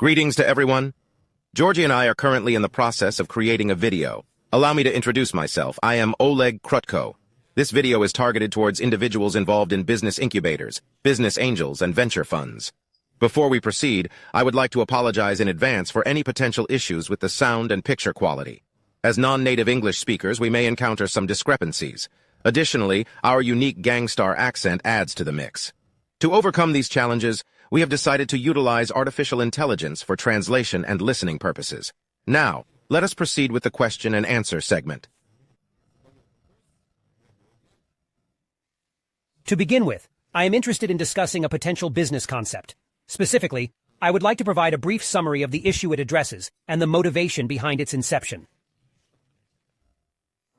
Greetings to everyone. Georgie and I are currently in the process of creating a video. Allow me to introduce myself. I am Oleg Krutko. This video is targeted towards individuals involved in business incubators, business angels, and venture funds. Before we proceed, I would like to apologize in advance for any potential issues with the sound and picture quality. As non-native English speakers, we may encounter some discrepancies. Additionally, our unique gangstar accent adds to the mix. To overcome these challenges, we have decided to utilize artificial intelligence for translation and listening purposes. Now, let us proceed with the question and answer segment. To begin with, I am interested in discussing a potential business concept. Specifically, I would like to provide a brief summary of the issue it addresses and the motivation behind its inception.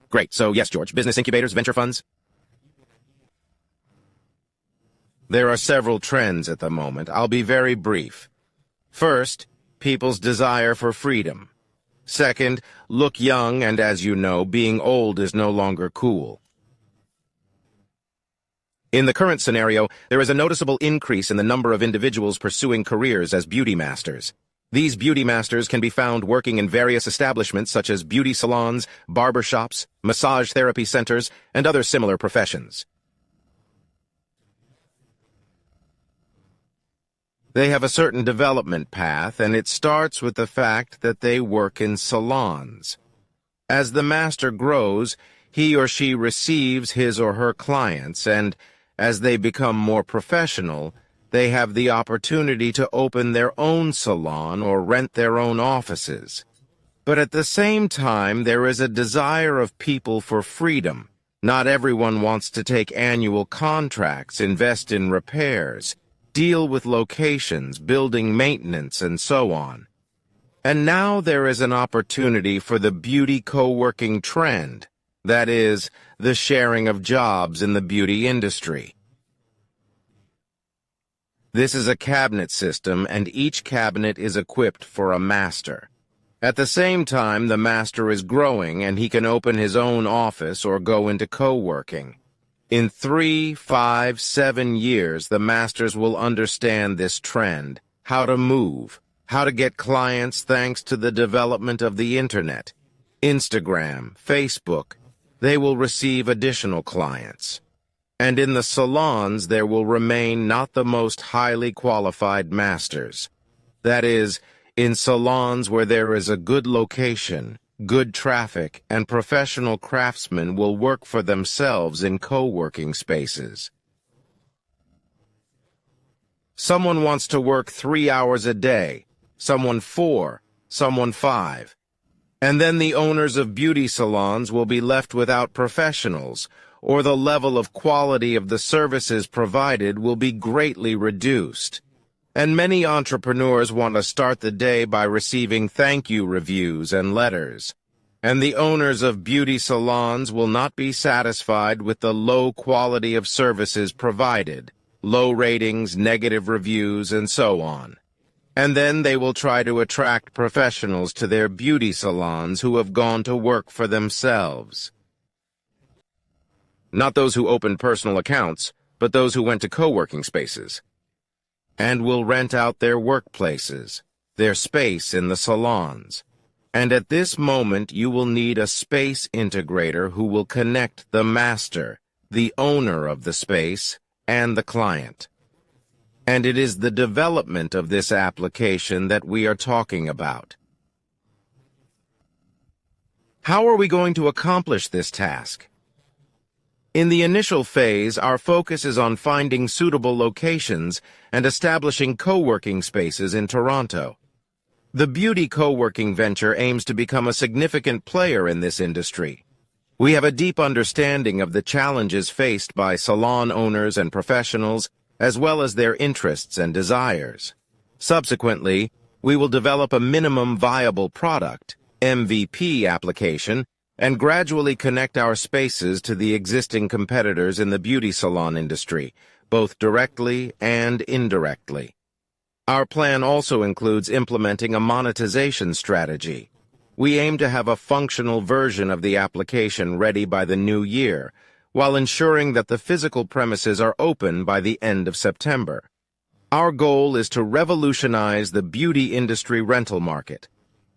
Great. So yes, George, business incubators, venture funds? There are several trends at the moment. I'll be very brief. First, people's desire for freedom. Second, look young, and as you know, being old is no longer cool. In the current scenario, there is a noticeable increase in the number of individuals pursuing careers as beauty masters. These beauty masters can be found working in various establishments such as beauty salons, barbershops, massage therapy centers, and other similar professions. They have a certain development path, and it starts with the fact that they work in salons. As the master grows, he or she receives his or her clients, and as they become more professional, they have the opportunity to open their own salon or rent their own offices. But at the same time, there is a desire of people for freedom. Not everyone wants to take annual contracts, invest in repairs, deal with locations, building maintenance, and so on. And now there is an opportunity for the beauty co-working trend, that is, the sharing of jobs in the beauty industry. This is a cabinet system, and each cabinet is equipped for a master. At the same time, the master is growing, and he can open his own office or go into co-working. In 3, 5, 7 years, the masters will understand this trend, how to move, how to get clients thanks to the development of the Internet, Instagram, Facebook. They will receive additional clients. And in the salons, there will remain not the most highly qualified masters. That is, in salons where there is a good location, good traffic, and professional craftsmen will work for themselves in co-working spaces. Someone wants to work 3 hours a day, someone 4, someone 5. And then the owners of beauty salons will be left without professionals, or the level of quality of the services provided will be greatly reduced. And many entrepreneurs want to start the day by receiving thank you reviews and letters. And the owners of beauty salons will not be satisfied with the low quality of services provided, low ratings, negative reviews, and so on. And then they will try to attract professionals to their beauty salons who have gone to work for themselves. Not those who opened personal accounts, but those who went to co-working spaces, and will rent out their workplaces, their space in the salons. And at this moment, you will need a space integrator who will connect the master, the owner of the space, and the client. And it is the development of this application that we are talking about. How are we going to accomplish this task? In the initial phase, our focus is on finding suitable locations and establishing co-working spaces in Toronto. The beauty co-working venture aims to become a significant player in this industry. We have a deep understanding of the challenges faced by salon owners and professionals, as well as their interests and desires. Subsequently, we will develop a minimum viable product, MVP application, and gradually connect our spaces to the existing competitors in the beauty salon industry, both directly and indirectly. Our plan also includes implementing a monetization strategy. We aim to have a functional version of the application ready by the new year, while ensuring that the physical premises are open by the end of September. Our goal is to revolutionize the beauty industry rental market,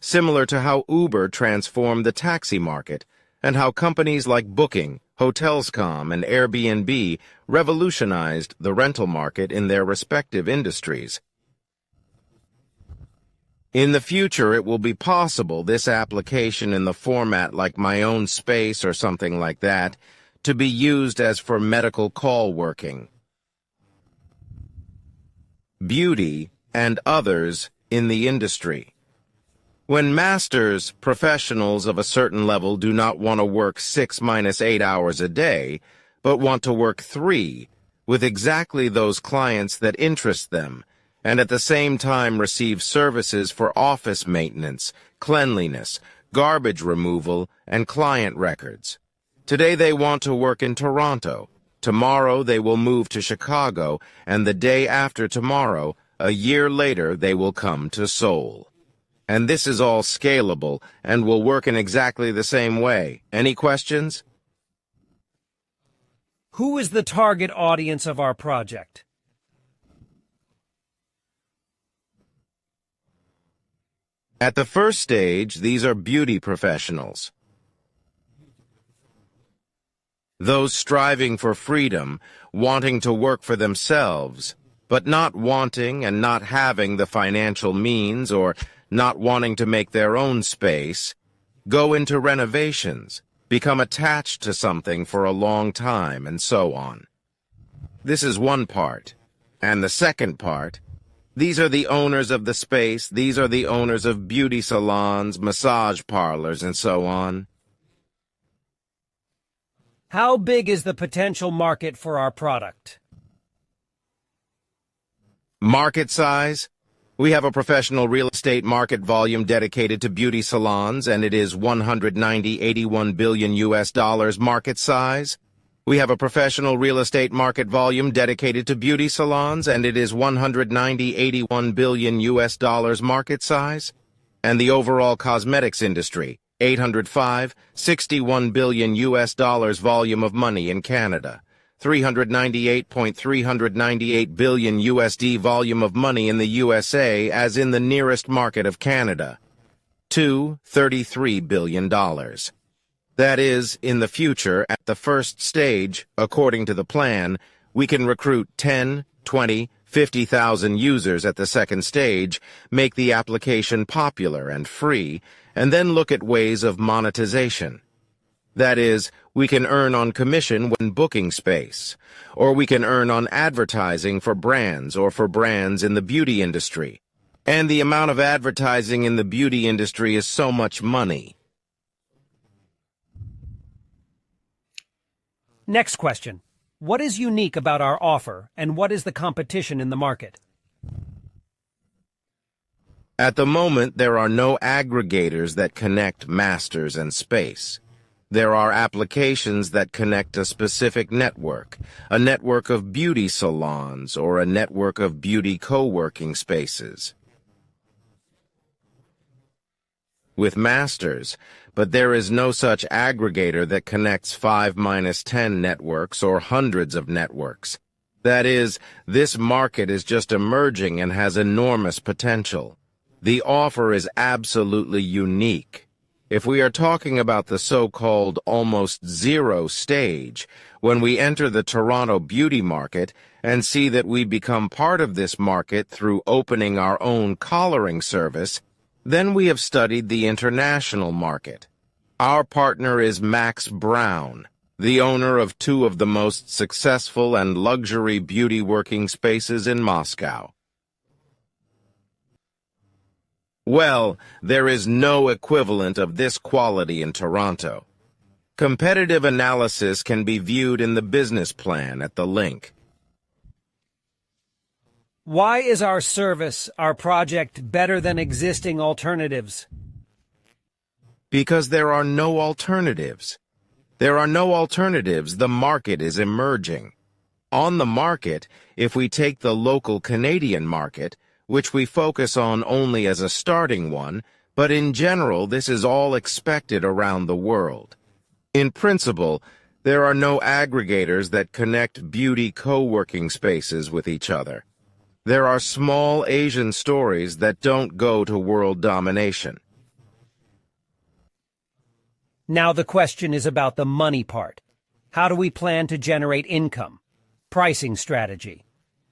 similar to how Uber transformed the taxi market and how companies like Booking, Hotels.com, and Airbnb revolutionized the rental market in their respective industries. In the future, it will be possible this application in the format like my own space or something like that to be used as for medical call working. Beauty and others in the industry. When masters, professionals of a certain level do not want to work 6 - 8 hours a day, but want to work 3 with exactly those clients that interest them, and at the same time receive services for office maintenance, cleanliness, garbage removal, and client records. Today they want to work in Toronto. Tomorrow they will move to Chicago, and the day after tomorrow, a year later, they will come to Seoul. And this is all scalable and will work in exactly the same way. Any questions? Who is the target audience of our project? At the first stage, these are beauty professionals. Those striving for freedom, wanting to work for themselves, but not wanting and not having the financial means or not wanting to make their own space, go into renovations, become attached to something for a long time, and so on. This is one part. And the second part, these are the owners of the space, these are the owners of beauty salons, massage parlors, and so on. How big is the potential market for our product? Market size? We have a professional real estate market volume dedicated to beauty salons, and it is $181 billion market size. We have a professional real estate market volume dedicated to beauty salons, and it is $181 billion market size. And the overall cosmetics industry, $61 billion volume of money in Canada. $398.398 billion volume of money in the USA as in the nearest market of Canada. $33 billion. That is, in the future, at the first stage, according to the plan, we can recruit 10, 20, 50,000 users at the second stage, make the application popular and free, and then look at ways of monetization. That is, we can earn on commission when booking space, or we can earn on advertising for brands or for brands in the beauty industry. And the amount of advertising in the beauty industry is so much money. Next question. What is unique about our offer, and what is the competition in the market? At the moment, there are no aggregators that connect masters and space. There are applications that connect a specific network, a network of beauty salons or a network of beauty co-working spaces. With masters, but there is no such aggregator that connects 5-10 networks or hundreds of networks. That is, this market is just emerging and has enormous potential. The offer is absolutely unique. If we are talking about the so-called almost zero stage, when we enter the Toronto beauty market and see that we become part of this market through opening our own collaring service, then we have studied the international market. Our partner is Max Brown, the owner of 2 of the most successful and luxury beauty working spaces in Moscow. Well, there is no equivalent of this quality in Toronto. Competitive analysis can be viewed in the business plan at the link. Why is our service, our project, better than existing alternatives? Because there are no alternatives. There are no alternatives. The market is emerging. On the market, if we take the local Canadian market, which we focus on only as a starting one, but in general this is all expected around the world. In principle, there are no aggregators that connect beauty co-working spaces with each other. There are small Asian stories that don't go to world domination. Now the question is about the money part. How do we plan to generate income? Pricing strategy.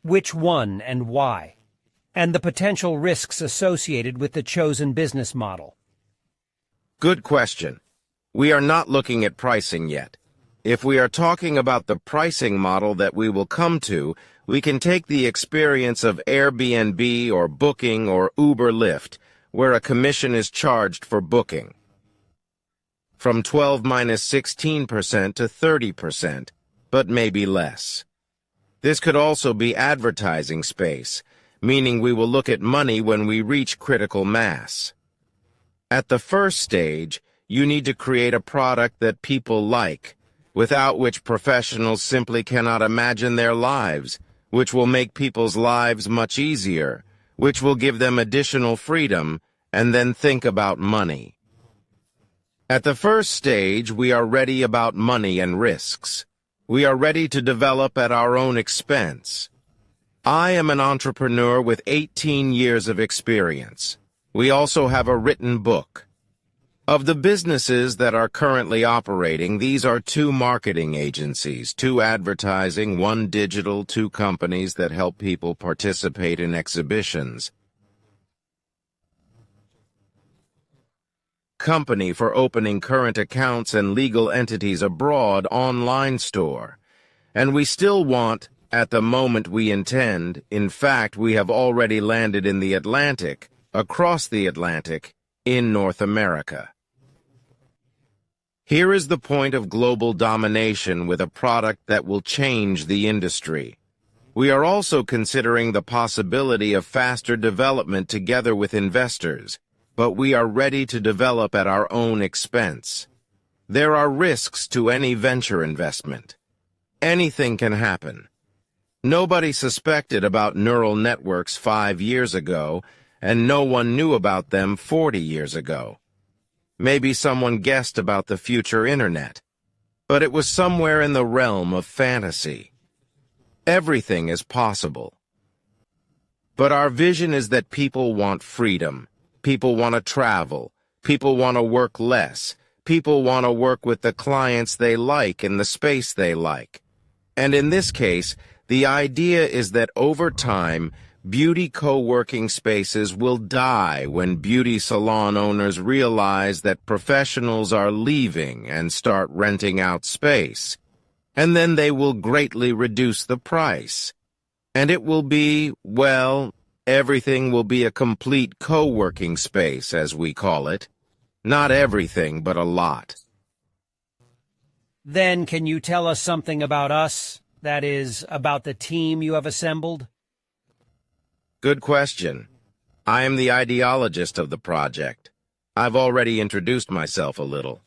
Which one and why? And the potential risks associated with the chosen business model. Good question. We are not looking at pricing yet. If we are talking about the pricing model that we will come to, we can take the experience of Airbnb or Booking or Uber Lyft, where a commission is charged for booking. From 12-16% to 30%, but maybe less. This could also be advertising space, meaning we will look at money when we reach critical mass. At the first stage, you need to create a product that people like, without which professionals simply cannot imagine their lives, which will make people's lives much easier, which will give them additional freedom, and then think about money. At the first stage, we are ready about money and risks. We are ready to develop at our own expense. I am an entrepreneur with 18 years of experience. We also have a written book. Of the businesses that are currently operating, these are 2 marketing agencies, 2 advertising, 1 digital, 2 companies that help people participate in exhibitions. Company for opening current accounts and legal entities abroad online store. And we still want, at the moment we intend, in fact we have already landed in the Atlantic, across the Atlantic, in North America. Here is the point of global domination with a product that will change the industry. We are also considering the possibility of faster development together with investors, but we are ready to develop at our own expense. There are risks to any venture investment. Anything can happen. Nobody suspected about neural networks 5 years ago, and no one knew about them 40 years ago. Maybe someone guessed about the future internet, but it was somewhere in the realm of fantasy. Everything is possible. But our vision is that people want freedom. People want to travel. People want to work less. People want to work with the clients they like in the space they like. And in this case, the idea is that over time, beauty co-working spaces will die when beauty salon owners realize that professionals are leaving and start renting out space. And then they will greatly reduce the price. And it will be, well, everything will be a complete co-working space, as we call it. Not everything, but a lot. Then can you tell us something about us? That is, about the team you have assembled? Good question. I am the ideologist of the project. I've already introduced myself a little.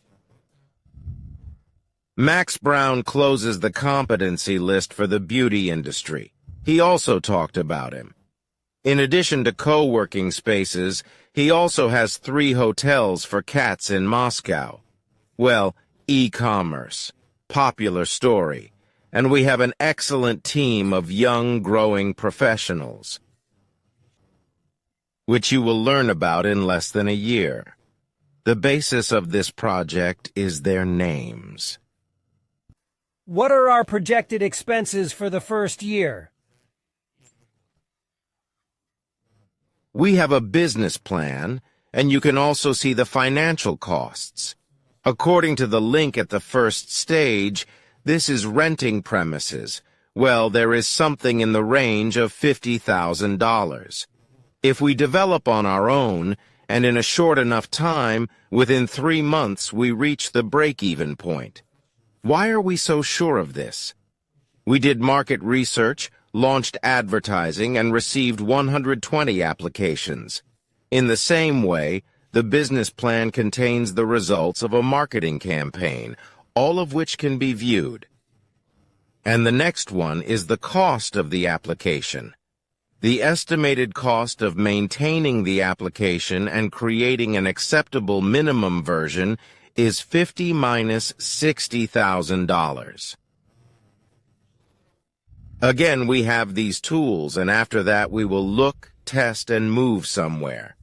Max Brown closes the competency list for the beauty industry. He also talked about him. In addition to co-working spaces, he also has 3 hotels for cats in Moscow. Well, e-commerce. Popular story. And we have an excellent team of young, growing professionals, which you will learn about in less than a year. The basis of this project is their names. What are our projected expenses for the first year? We have a business plan, and you can also see the financial costs. According to the link at the first stage, this is renting premises. Well, there is something in the range of $50,000. If we develop on our own, and in a short enough time, within 3 months we reach the break-even point. Why are we so sure of this? We did market research, launched advertising, and received 120 applications. In the same way, the business plan contains the results of a marketing campaign, all of which can be viewed. And the next one is the cost of the application. The estimated cost of maintaining the application and creating an acceptable minimum version is $50,000 minus $60,000. Again, we have these tools, and after that we will look, test, and move somewhere.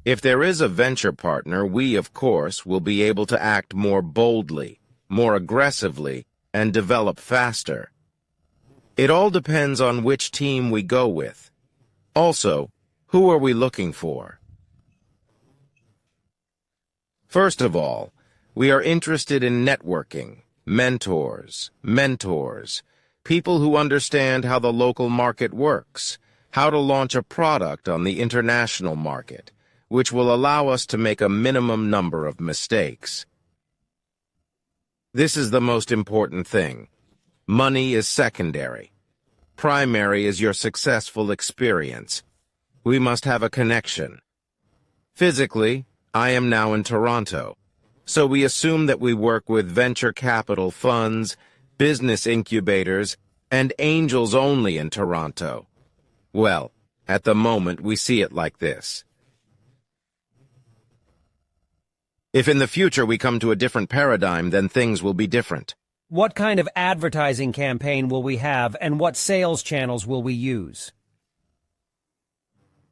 If there is a venture partner, we, of course, will be able to act more boldly, more aggressively, and develop faster. It all depends on which team we go with. Also, who are we looking for? First of all, we are interested in networking, mentors, people who understand how the local market works, how to launch a product on the international market, which will allow us to make a minimum number of mistakes. This is the most important thing. Money is secondary. Primary is your successful experience. We must have a connection. Physically, I am now in Toronto, so we assume that we work with venture capital funds, business incubators, and angels only in Toronto. Well, at the moment we see it like this. If in the future we come to a different paradigm, then things will be different. What kind of advertising campaign will we have, and what sales channels will we use?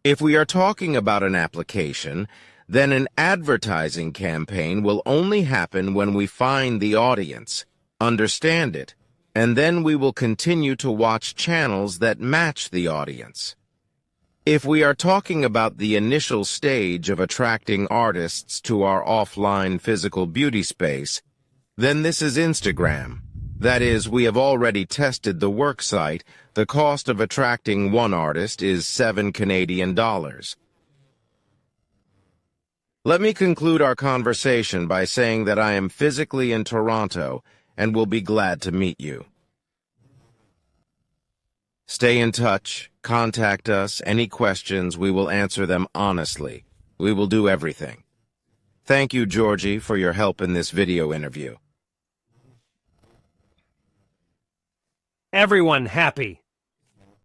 If we are talking about an application, then an advertising campaign will only happen when we find the audience, understand it, and then we will continue to watch channels that match the audience. If we are talking about the initial stage of attracting artists to our offline physical beauty space, then this is Instagram. That is, we have already tested the work site. The cost of attracting one artist is $7 Canadian. Let me conclude our conversation by saying that I am physically in Toronto and will be glad to meet you. Stay in touch, contact us, any questions, we will answer them honestly. We will do everything. Thank you, Georgie, for your help in this video interview. Everyone happy.